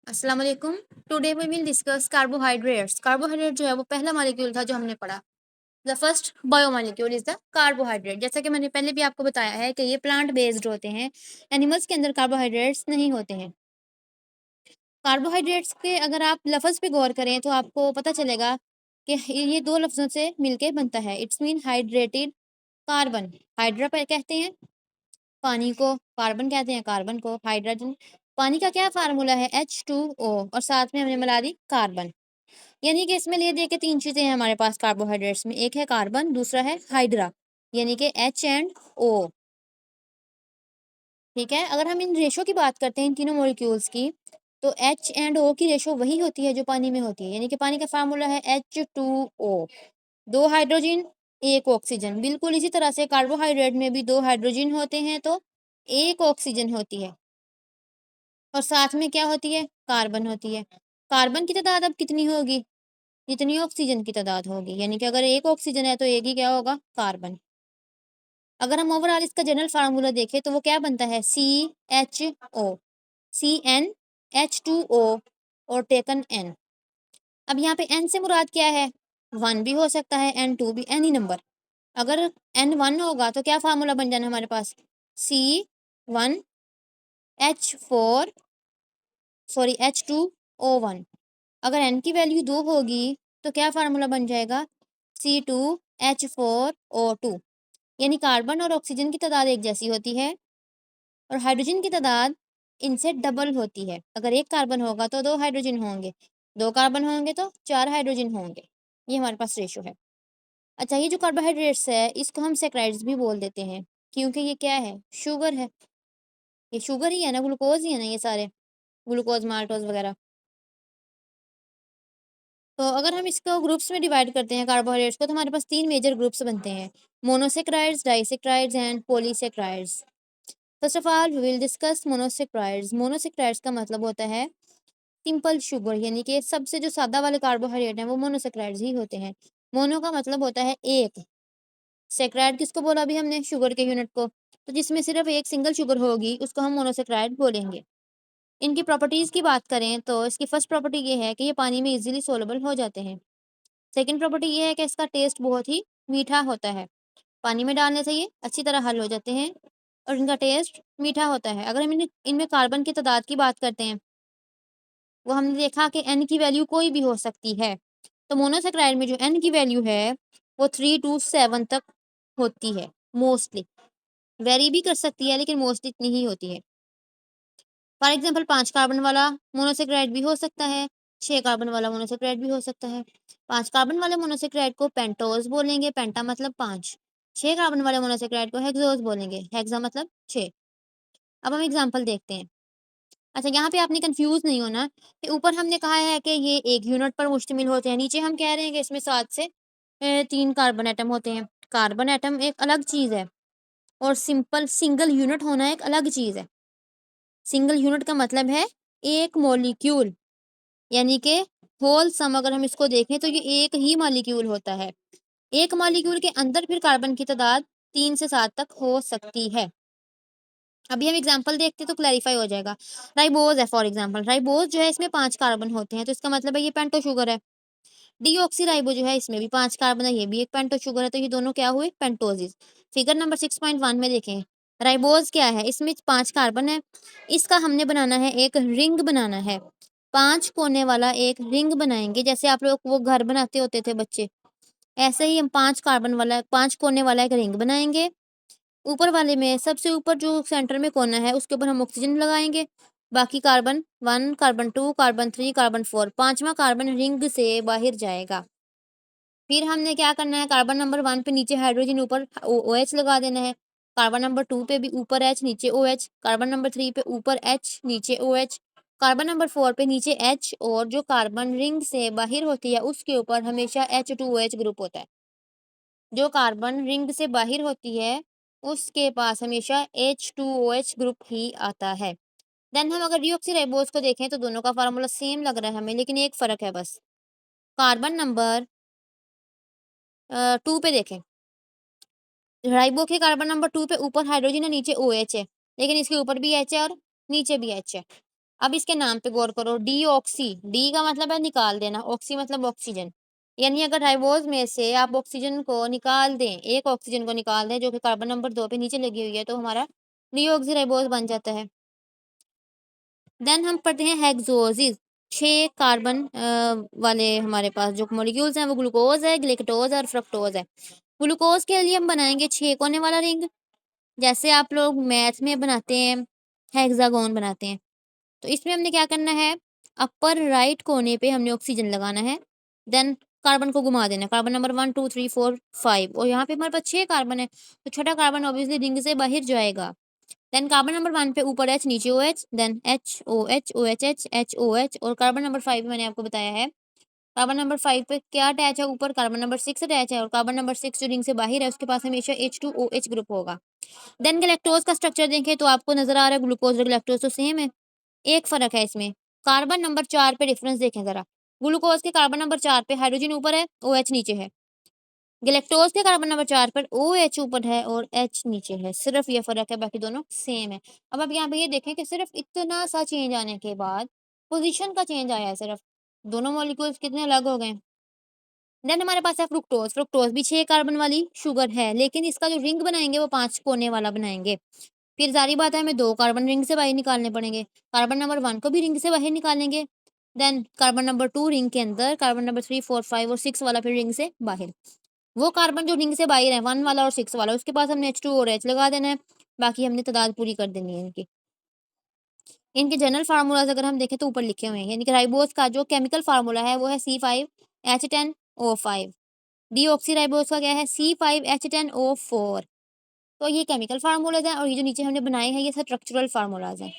अस्सलाम वालेकुम। Today we will discuss carbohydrates. Carbohydrate जो है वो पहला मॉलिक्यूल था जो हमने पढ़ा। The first biomolecule is the carbohydrate. जैसा कि मैंने पहले भी आपको बताया है कि ये प्लांट बेस्ड होते हैं। एनिमल्स के अंदर कार्बोहाइड्रेट्स नहीं होते हैं। कार्बोहाइड्रेट्स के अगर आप लफ्ज़ पे गौर करें तो आपको पता चलेगा कि ये दो लफ्ज़ों से मिलके बनता है। It's mean hydrated carbon. Hydra पे कहते हैं पानी को, कार्बन कहते हैं कार्बन को, हाइड्रोजन। पानी का क्या फार्मूला है? H2O और साथ में हमने मिला दी कार्बन। यानी कि इसमें ले दे के 3 चीज़ें हैं हमारे पास कार्बोहाइड्रेट्स में। एक है कार्बन, दूसरा है हाइड्रा यानी कि H एंड O। ठीक है? अगर हम इन रेशो की बात करते हैं इन तीनों मॉलिक्यूल्स की, तो H एंड O की रेशो वही होती है जो पानी में होती है। यानी कि पानी का फार्मूला है H2O, 2 हाइड्रोजन, 1 ऑक्सीजन। बिल्कुल इसी तरह से कार्बोहाइड्रेट में भी 2 हाइड्रोजन होते हैं तो 1 ऑक्सीजन होती है। और साथ में क्या होती है? कार्बन होती है। कार्बन की तादाद अब कितनी होगी? जितनी ऑक्सीजन की तादाद होगी। यानी कि अगर 1 ऑक्सीजन है तो 1 ही क्या होगा? कार्बन। अगर हम ओवरऑल इसका जनरल फार्मूला देखें तो वो क्या बनता है? CHO, CnH2O और टेकन N। अब यहाँ पे N से मुराद क्या है? 1 भी हो सकता है, N2 भी, एनी नंबर। अगर N 1 होगा तो क्या फार्मूला बन जाना हमारे पास? C1H4 sorry H2O1। अगर n की वैल्यू 2 होगी तो क्या फार्मूला बन जाएगा? C2H4O2। यानी कार्बन और ऑक्सीजन की तादाद एक जैसी होती है और हाइड्रोजन की तादाद इनसे डबल होती है। अगर एक कार्बन होगा तो 2 हाइड्रोजन होंगे, 2 कार्बन होंगे तो 4 हाइड्रोजन होंगे। ये हमारे पास रेशो है। अच्छा, ये जो कार्बोहाइड्रेट्स है इसको हम सैकराइड्स भी बोल देते हैं क्योंकि ये क्या है? शुगर है। ये शुगर ही है ना, ग्लूकोज ही है ना ये सारे, ग्लूकोज माल्टोज वगैरह। तो अगर हम इसको ग्रुप्स में डिवाइड करते हैं कार्बोहाइड्रेट्स को तो हमारे पास 3 मेजर ग्रुप्स बनते हैं। Monosaccharides, disaccharides and polysaccharides. First of all we will discuss monosaccharides. Monosaccharides का मतलब होता है सिंपल शुगर, यानी कि सबसे जो सादा वाले कार्बोहाइड्रेट हैं वो मोनोसैकेराइड्स ही होते हैं। मोनो का मतलब होता है एक, सैकेराइड किसको बोला अभी हमने? शुगर के यूनिट को। तो जिसमें सिर्फ एक सिंगल शुगर होगी उसको हम मोनोसैकेराइड बोलेंगे। इनकी प्रॉपर्टीज़ की बात करें तो इसकी फर्स्ट प्रॉपर्टी ये है कि ये पानी में इजीली सोलबल हो जाते हैं। सेकंड प्रॉपर्टी ये है कि इसका टेस्ट बहुत ही मीठा होता है। पानी में डालने से ये अच्छी तरह हल हो जाते हैं और इनका टेस्ट मीठा होता है। अगर हम इनमें कार्बन की तादाद की बात करते हैं, वो हमने देखा कि N की वैल्यू कोई भी हो सकती है। तो मोनोसैकेराइड में जो N की वैल्यू है, वो 3 टू 7 तक होती है मोस्टली। वेरी भी कर सकती है लेकिन मोस्टली इतनी ही होती है। फॉर एग्ज़ाम्पल 5 कार्बन वाला मोनोसैकेराइड भी हो सकता है, 6 कार्बन वाला मोनोसैकेराइड भी हो सकता है। 5 कार्बन वाले मोनोसैकेराइड को पेंटोज़ बोलेंगे, पेंटा मतलब 5। 6 कार्बन वाले मोनोसैकेराइड को हेक्सोज़ बोलेंगे, हेक्सा मतलब 6। अब हम एग्ज़ाम्पल देखते हैं। अच्छा, यहाँ पे आपने कन्फ्यूज़ नहीं होना कि ऊपर हमने कहा है कि ये 1 यूनिट पर मुश्तमिल होते हैं, नीचे हम कह रहे हैं कि इसमें 7 से 3 कार्बन एटम होते हैं। कार्बन एटम एक अलग चीज़ है और सिंपल सिंगल यूनिट होना एक अलग चीज़ है। सिंगल यूनिट का मतलब है एक मॉलिक्यूल, यानी कि होल सम अगर हम इसको देखें तो ये एक ही मॉलिक्यूल होता है। एक मॉलिक्यूल के अंदर फिर कार्बन की तादाद 3 से 7 तक हो सकती है। अभी हम एग्जांपल देखते हैं तो क्लैरिफाई हो जाएगा। राइबोज है फॉर एग्जांपल, राइबोज जो है इसमें 5 कार्बन होते हैं तो इसका मतलब है ये पेंटो शुगर है। डीऑक्सीराइबो जो है इसमें भी 5 कार्बन है, ये भी एक पेंटो शुगर है, तो ये दोनों क्या हुए? पेंटोजेज़। फिगर नंबर 6.1 में देखें, राइबोज क्या है? इसमें 5 कार्बन है, इसका हमने बनाना है एक रिंग बनाना है। 5 कोने वाला एक रिंग बनाएँगे, जैसे आप लोग वो घर बनाते होते थे बच्चे, ऐसे ही हम 5 कार्बन वाला 5 कोने वाला एक रिंग बनाएँगे। ऊपर वाले में सबसे ऊपर जो सेंटर में कोना है उसके ऊपर हम ऑक्सीजन लगाएँगे, बाकी कार्बन 1, कार्बन 2, कार्बन 3, कार्बन 4, 5वाँ कार्बन रिंग से बाहर जाएगा। फिर हमने क्या करना है, कार्बन नंबर 1 पे नीचे हाइड्रोजन, ऊपर OH लगा देना है। कार्बन नंबर 2 पे भी ऊपर H नीचे OH, कार्बन नंबर 3 पे ऊपर H नीचे OH, कार्बन नंबर 4 पे नीचे H और जो कार्बन रिंग से बाहर होती है उसके ऊपर हमेशा H2OH ग्रुप होता है। जो कार्बन रिंग से बाहर होती है उसके पास हमेशा H2OH ग्रुप ही आता है। देन हम अगर डीऑक्सीराइबोज को देखें तो दोनों का फार्मूला सेम लग रहा है हमें, लेकिन एक फ़र्क है बस। कार्बन नंबर 2 पे देखें, राइबो के कार्बन नंबर 2 पे ऊपर हाइड्रोजन है, नीचे OH है, लेकिन इसके ऊपर भी H है और नीचे भी H है। अब इसके नाम पे गौर करो, डीऑक्सी, डी का मतलब है निकाल देना, ऑक्सी मतलब ऑक्सीजन। यानी अगर राइबोज में से आप ऑक्सीजन को निकाल दें, एक ऑक्सीजन को निकाल दें जो कि कार्बन नंबर 2 पे नीचे लगी हुई है, तो हमारा डीऑक्सी राइबोज बन जाता है। देन हम पढ़ते हैं हेक्सोसिस। 6 कार्बन वाले हमारे पास जो मॉलिक्यूल्स हैं वो ग्लूकोज है, ग्लूकोज और फ्रक्टोज है। ग्लूकोज के लिए हम बनाएंगे 6 कोने वाला रिंग, जैसे आप लोग मैथ में बनाते हैं, हेक्सागोन बनाते हैं। तो इसमें हमने क्या करना है, अपर राइट कोने पे हमने ऑक्सीजन लगाना है, देन कार्बन को घुमा देना, कार्बन नंबर 1 2 3 4 5, और यहाँ पे हमारे पास 6 कार्बन है, तो छोटा कार्बन ऑब्वियसली रिंग से बाहर जाएगा। देन कार्बन नंबर 1 पे ऊपर H नीचे OH, then HOH OHH HOH, और कार्बन नंबर 5 मैंने आपको बताया है, कार्बन नंबर 5 पे क्या अटैच है, ऊपर कार्बन नंबर 6 अटैच है, और कार्बन नंबर 6 जो रिंग से बाहर है उसके पास हमेशा H2OH ग्रुप होगा। देन गैलेक्टोज का स्ट्रक्चर देखें तो आपको नजर आ रहा है ग्लूकोज और गैलेक्टोज तो सेम है, एक फ़र्क है इसमें, कार्बन नंबर 4 पे डिफरेंस देखें ज़रा। ग्लूकोज़ के कार्बन नंबर 4 पे हाइड्रोजन ऊपर है, OH नीचे है। गैलेक्टोज़ के कार्बन नंबर 4 पर OH ऊपर है और H नीचे है। सिर्फ़ ये फ़र्क है, बाकी दोनों सेम है। अब आप यहाँ पे ये देखें कि सिर्फ़ इतना सा चेंज आने के बाद पोज़ीशन का चेंज आया है सिर्फ़। दोनों मॉलिक्यूल्स कितने अलग हो गए। देन हमारे पास है फ्रुक्टोज़। फ्रुक्टोज़ भी 6 कार्बन वाली शुगर है, लेकिन इसका जो रिंग बनाएँगे वो 5 कोने वाला बनाएँगे। फिर ज़ाहिर बात है हमें 2 कार्बन रिंग से बाहर निकालने पड़ेंगे। कार्बन नंबर 1 को भी रिंग से बाहर निकालेंगे। देन कार्बन नंबर 2 रिंग के अंदर, कार्बन नंबर 3, 4, 5 और 6 वाला फिर रिंग से बाहर। वो कार्बन जो रिंग से बाहर है 1 वाला और 6 वाला, उसके पास हमने H2 और H लगा देना है। बाकी हमने तादाद पूरी कर देनी है इनकी। इनके जनरल फ़ार्मूलाज़ अगर हम देखें तो ऊपर लिखे हुए हैं। यानी कि राइबोज़ का जो केमिकल फ़ार्मूला है वो है C5H10O5। डीऑक्सीराइबोज़ का क्या है, C5H10O4। तो ये केमिकल फ़ार्मूलाज़ हैं, और ये जो नीचे हमने बनाए हैं ये स्ट्रक्चरल फ़ार्मूलाज़ हैं।